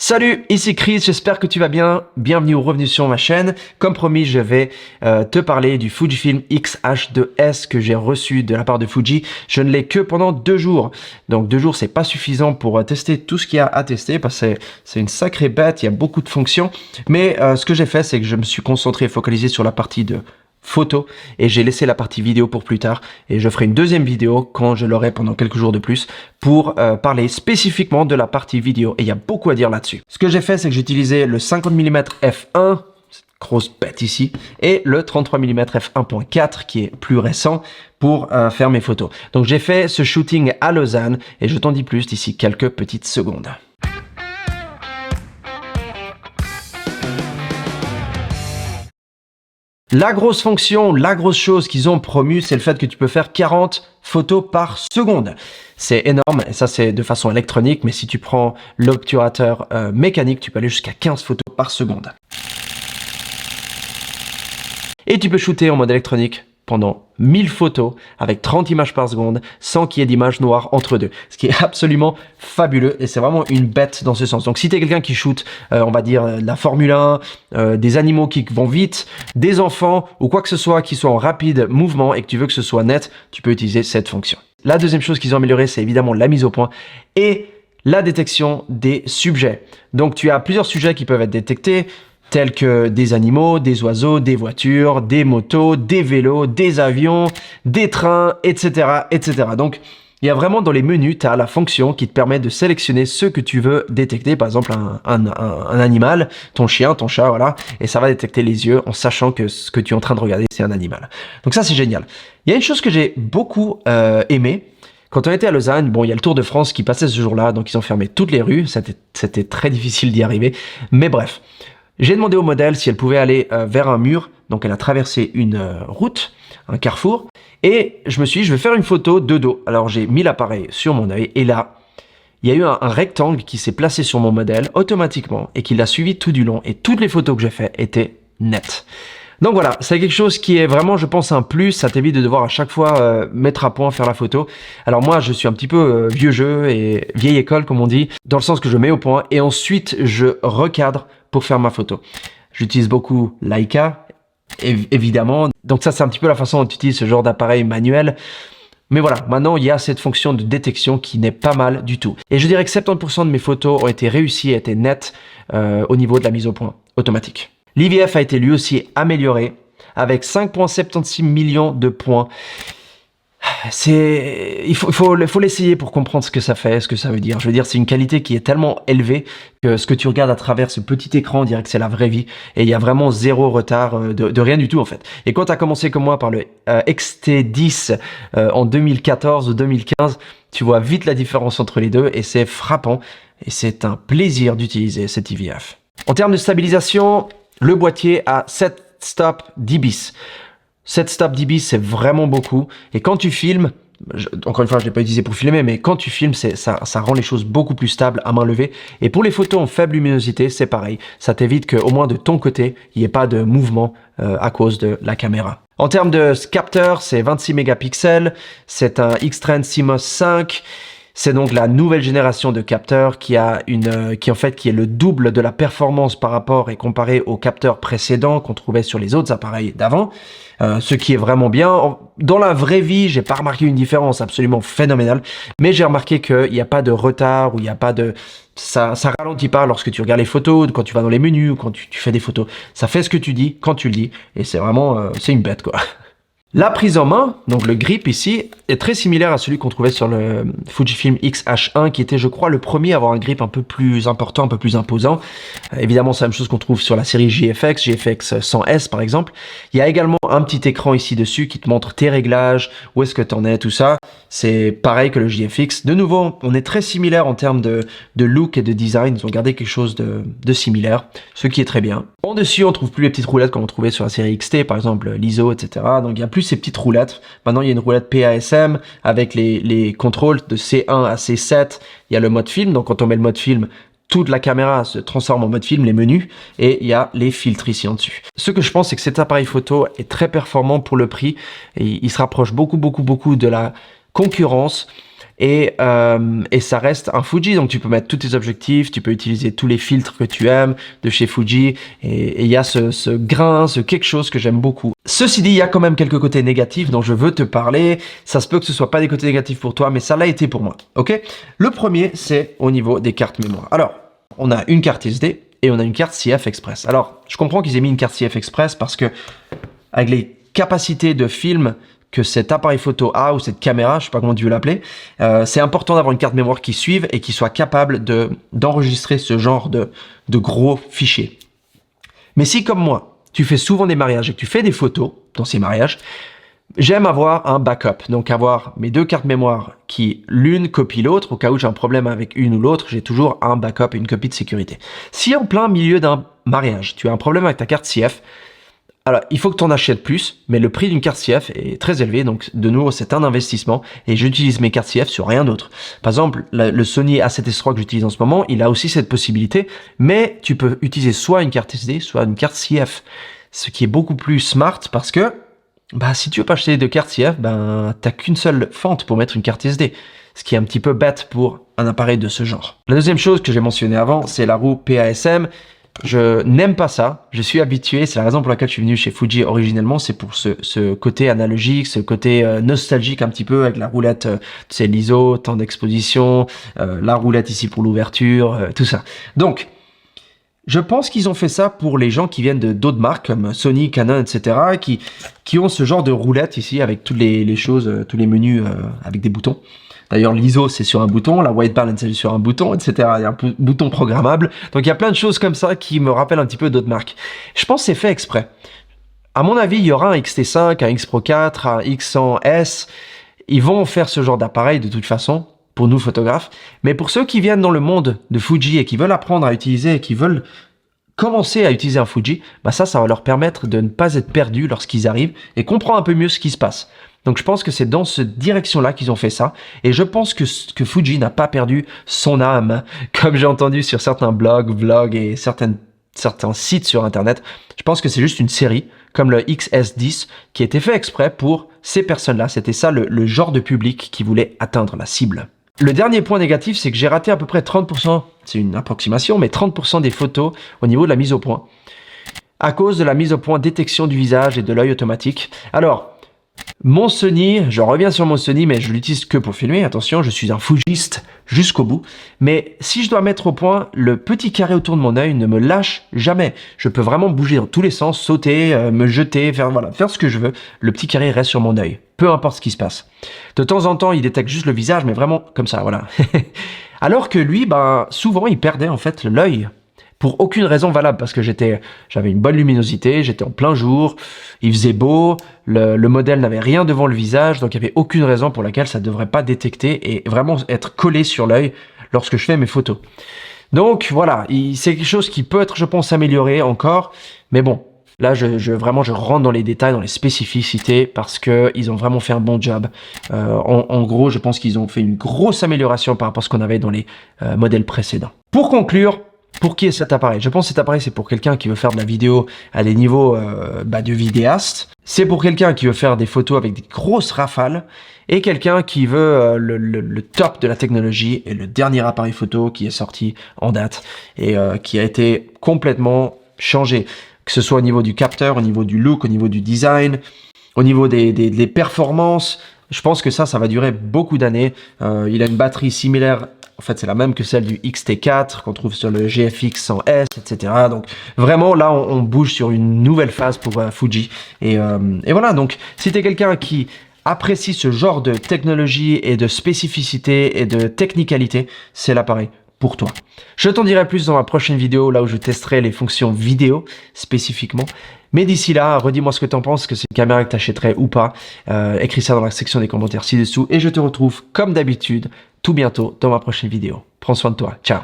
Salut, ici Chris, j'espère que tu vas bien. Bienvenue ou revenu sur ma chaîne. Comme promis, je vais te parler du Fujifilm X-H2S que j'ai reçu de la part de Fuji. Je ne l'ai que pendant 2 jours. Donc 2 jours, c'est pas suffisant pour tester tout ce qu'il y a à tester parce que c'est une sacrée bête, il y a beaucoup de fonctions. Mais ce que j'ai fait, c'est que je me suis concentré et focalisé sur la partie de photo et j'ai laissé la partie vidéo pour plus tard et je ferai une deuxième vidéo quand je l'aurai pendant quelques jours de plus pour parler spécifiquement de la partie vidéo et il y a beaucoup à dire là-dessus. Ce que j'ai fait, c'est que j'ai utilisé le 50 mm f1, cette grosse bête ici, et le 33 mm f1.4 qui est plus récent pour faire mes photos. Donc j'ai fait ce shooting à Lausanne et je t'en dis plus d'ici quelques petites secondes. La grosse fonction, la grosse chose qu'ils ont promu, c'est le fait que tu peux faire 40 photos par seconde. C'est énorme, et ça c'est de façon électronique, mais si tu prends l'obturateur mécanique, tu peux aller jusqu'à 15 photos par seconde. Et tu peux shooter en mode électronique pendant 1000 photos avec 30 images par seconde sans qu'il y ait d'images noires entre deux. Ce qui est absolument fabuleux et c'est vraiment une bête dans ce sens. Donc si tu es quelqu'un qui shoot, on va dire la Formule 1, des animaux qui vont vite, des enfants ou quoi que ce soit qui soit en rapide mouvement et que tu veux que ce soit net, tu peux utiliser cette fonction. La deuxième chose qu'ils ont amélioré, c'est évidemment la mise au point et la détection des sujets. Donc tu as plusieurs sujets qui peuvent être détectés, tels que des animaux, des oiseaux, des voitures, des motos, des vélos, des avions, des trains, etc., etc. Donc, il y a vraiment dans les menus, tu as la fonction qui te permet de sélectionner ce que tu veux détecter, par exemple un animal, ton chien, ton chat, voilà, et ça va détecter les yeux en sachant que ce que tu es en train de regarder, c'est un animal. Donc ça, c'est génial. Il y a une chose que j'ai beaucoup aimé. Quand on était à Lausanne, bon, il y a le Tour de France qui passait ce jour-là, donc ils ont fermé toutes les rues, c'était très difficile d'y arriver, mais bref. J'ai demandé au modèle si elle pouvait aller vers un mur, donc elle a traversé une route, un carrefour, et je me suis dit, je vais faire une photo de dos. Alors j'ai mis l'appareil sur mon œil, et là, il y a eu un rectangle qui s'est placé sur mon modèle automatiquement, et qui l'a suivi tout du long, et toutes les photos que j'ai faites étaient nettes. Donc voilà, c'est quelque chose qui est vraiment, je pense, un plus. Ça t'évite de devoir à chaque fois mettre à point, faire la photo. Alors moi, je suis un petit peu vieux jeu et vieille école, comme on dit, dans le sens que je mets au point et ensuite je recadre pour faire ma photo. J'utilise beaucoup Leica, évidemment. Donc ça, c'est un petit peu la façon dont tu utilises ce genre d'appareil manuel. Mais voilà, maintenant, il y a cette fonction de détection qui n'est pas mal du tout. Et je dirais que 70% de mes photos ont été réussies, étaient nettes au niveau de la mise au point automatique. L'IVF a été lui aussi amélioré avec 5,76 millions de points. Il faut l'essayer pour comprendre ce que ça fait, ce que ça veut dire. Je veux dire, c'est une qualité qui est tellement élevée que ce que tu regardes à travers ce petit écran, on dirait que c'est la vraie vie. Et il y a vraiment zéro retard de rien du tout en fait. Et quand tu as commencé comme moi par le XT10 en 2014 ou 2015, tu vois vite la différence entre les deux et c'est frappant. Et c'est un plaisir d'utiliser cet IVF. En termes de stabilisation, le boîtier a 7 stops 10 bis. 7 stops 10 bis, c'est vraiment beaucoup. Et quand tu filmes, encore une fois, je ne l'ai pas utilisé pour filmer, mais quand tu filmes, ça rend les choses beaucoup plus stables à main levée. Et pour les photos en faible luminosité, c'est parein. Ça t'évite qu'au moins de ton côté, il n'y ait pas de mouvement à cause de la caméra. En termes de capteur, c'est 26 mégapixels. C'est un X-Trend CMOS 5. C'est donc la nouvelle génération de capteurs qui est le double de la performance par rapport et comparé aux capteurs précédents qu'on trouvait sur les autres appareils d'avant. Ce qui est vraiment bien. Dans la vraie vie, j'ai pas remarqué une différence absolument phénoménale, mais j'ai remarqué qu'il n'y a pas de retard ou il n'y a pas de... Ça ralentit pas lorsque tu regardes les photos, quand tu vas dans les menus ou quand tu fais des photos. Ça fait ce que tu dis quand tu le dis et c'est vraiment... c'est une bête quoi. La prise en main, donc le grip ici, est très similaire à celui qu'on trouvait sur le Fujifilm X-H1 qui était, je crois, le premier à avoir un grip un peu plus important, un peu plus imposant. Évidemment, c'est la même chose qu'on trouve sur la série GFX 100S par exemple. Il y a également un petit écran ici dessus qui te montre tes réglages, où est-ce que tu en es, tout ça. C'est pareil que le GFX. De nouveau, on est très similaire en termes de look et de design. Ils ont gardé quelque chose de similaire, ce qui est très bien. En dessus, on trouve plus les petites roulettes comme on trouvait sur la série XT, par exemple l'ISO, etc. Donc il y a plus ces petites roulettes. Maintenant, il y a une roulette PASM avec les contrôles de C1 à C7. Il y a le mode film. Donc, quand on met le mode film, toute la caméra se transforme en mode film, les menus, et il y a les filtres ici en dessus. Ce que je pense, c'est que cet appareil photo est très performant pour le prix et il se rapproche beaucoup de la concurrence. et ça reste un Fuji, donc tu peux mettre tous tes objectifs, tu peux utiliser tous les filtres que tu aimes de chez Fuji, et il y a ce grain, ce quelque chose que j'aime beaucoup. Ceci dit, il y a quand même quelques côtés négatifs dont je veux te parler. Ça se peut que ce soit pas des côtés négatifs pour toi, mais ça l'a été pour moi, ok? Le premier, c'est au niveau des cartes mémoire. Alors, on a une carte SD et on a une carte CF Express. Alors, je comprends qu'ils aient mis une carte CF Express parce que avec les capacités de film que cet appareil photo a, ou cette caméra, je sais pas comment tu veux l'appeler, c'est important d'avoir une carte mémoire qui suive et qui soit capable d'enregistrer ce genre de gros fichiers. Mais si, comme moi, tu fais souvent des mariages et que tu fais des photos dans ces mariages, j'aime avoir un backup, donc avoir mes deux cartes mémoire qui l'une copie l'autre, au cas où j'ai un problème avec une ou l'autre, j'ai toujours un backup et une copie de sécurité. Si en plein milieu d'un mariage, tu as un problème avec ta carte CF, alors, il faut que tu en achètes plus, mais le prix d'une carte CF est très élevé, donc de nouveau, c'est un investissement, et j'utilise mes cartes CF sur rien d'autre. Par exemple, le Sony A7S III que j'utilise en ce moment, il a aussi cette possibilité, mais tu peux utiliser soit une carte SD, soit une carte CF, ce qui est beaucoup plus smart, parce que si tu veux pas acheter de carte CF, t'as qu'une seule fente pour mettre une carte SD, ce qui est un petit peu bête pour un appareil de ce genre. La deuxième chose que j'ai mentionnée avant, c'est la roue PASM. Je n'aime pas ça, je suis habitué, c'est la raison pour laquelle je suis venu chez Fuji originellement, c'est pour ce côté analogique, ce côté nostalgique un petit peu avec la roulette, c'est l'ISO, temps d'exposition, la roulette ici pour l'ouverture, tout ça. Donc, je pense qu'ils ont fait ça pour les gens qui viennent d'autres marques comme Sony, Canon, etc. qui ont ce genre de roulette ici avec toutes les choses, tous les menus avec des boutons. D'ailleurs, l'ISO, c'est sur un bouton, la white balance, c'est sur un bouton, etc. Il y a un bouton programmable. Donc, il y a plein de choses comme ça qui me rappellent un petit peu d'autres marques. Je pense que c'est fait exprès. À mon avis, il y aura un XT5, un X Pro 4, un X100S. Ils vont faire ce genre d'appareil de toute façon, pour nous photographes. Mais pour ceux qui viennent dans le monde de Fuji et qui veulent apprendre à utiliser et qui veulent commencer à utiliser un Fuji, ça va leur permettre de ne pas être perdus lorsqu'ils arrivent et comprendre un peu mieux ce qui se passe. Donc je pense que c'est dans cette direction-là qu'ils ont fait ça. Et je pense que Fuji n'a pas perdu son âme, comme j'ai entendu sur certains blogs, vlogs et certains sites sur Internet. Je pense que c'est juste une série, comme le XS10, qui était fait exprès pour ces personnes-là. C'était ça le genre de public qui voulait atteindre la cible. Le dernier point négatif, c'est que j'ai raté à peu près 30%, c'est une approximation, mais 30% des photos au niveau de la mise au point, à cause de la mise au point détection du visage et de l'œil automatique. Alors, mon Sony, je reviens sur mon Sony, mais je l'utilise que pour filmer. Attention, je suis un Fujiste jusqu'au bout. Mais si je dois mettre au point, le petit carré autour de mon œil ne me lâche jamais. Je peux vraiment bouger dans tous les sens, sauter, me jeter, faire ce que je veux. Le petit carré reste sur mon œil, peu importe ce qui se passe. De temps en temps, il détecte juste le visage, mais vraiment comme ça, voilà. Alors que lui, souvent, il perdait en fait l'œil. Pour aucune raison valable, parce que j'avais une bonne luminosité, j'étais en plein jour, il faisait beau, le modèle n'avait rien devant le visage, donc il n'y avait aucune raison pour laquelle ça ne devrait pas détecter et vraiment être collé sur l'œil lorsque je fais mes photos. Donc voilà, c'est quelque chose qui peut être, je pense, amélioré encore, mais bon, là je rentre dans les détails, dans les spécificités, parce qu'ils ont vraiment fait un bon job. En gros, je pense qu'ils ont fait une grosse amélioration par rapport à ce qu'on avait dans les modèles précédents. Pour conclure, pour qui est cet appareil? Je pense que cet appareil, c'est pour quelqu'un qui veut faire de la vidéo à des niveaux de vidéaste. C'est pour quelqu'un qui veut faire des photos avec des grosses rafales. Et quelqu'un qui veut le top de la technologie et le dernier appareil photo qui est sorti en date et qui a été complètement changé. Que ce soit au niveau du capteur, au niveau du look, au niveau du design, au niveau des performances. Je pense que ça va durer beaucoup d'années. Il a une batterie similaire. En fait, c'est la même que celle du XT4 qu'on trouve sur le GFX 100S, etc. Donc, vraiment, là, on bouge sur une nouvelle phase pour Fuji. Et voilà, donc, si tu es quelqu'un qui apprécie ce genre de technologie et de spécificité et de technicalité, c'est l'appareil pour toi. Je t'en dirai plus dans ma prochaine vidéo, là où je testerai les fonctions vidéo spécifiquement. Mais d'ici là, redis-moi ce que tu en penses, que c'est une caméra que tu achèterais ou pas. Écris ça dans la section des commentaires ci-dessous. Et je te retrouve, comme d'habitude, tout bientôt dans ma prochaine vidéo. Prends soin de toi. Ciao.